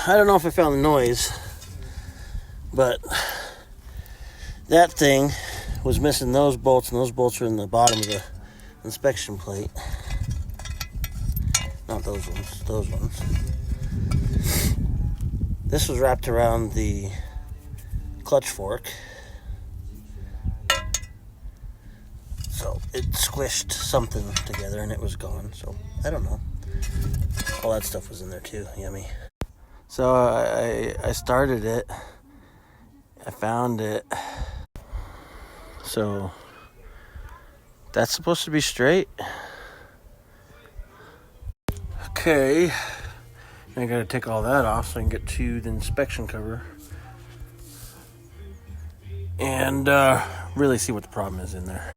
I don't know if I found the noise, but that thing was missing those bolts, and those bolts are in the bottom of the inspection plate. Not those ones, those ones. This was wrapped around the clutch fork, so it squished something together and it was gone. So I don't know. All that stuff was in there too. Yummy. So I started it. I found it. So that's supposed to be straight. Okay. I gotta take all that off so I can get to the inspection cover and really see what the problem is in there.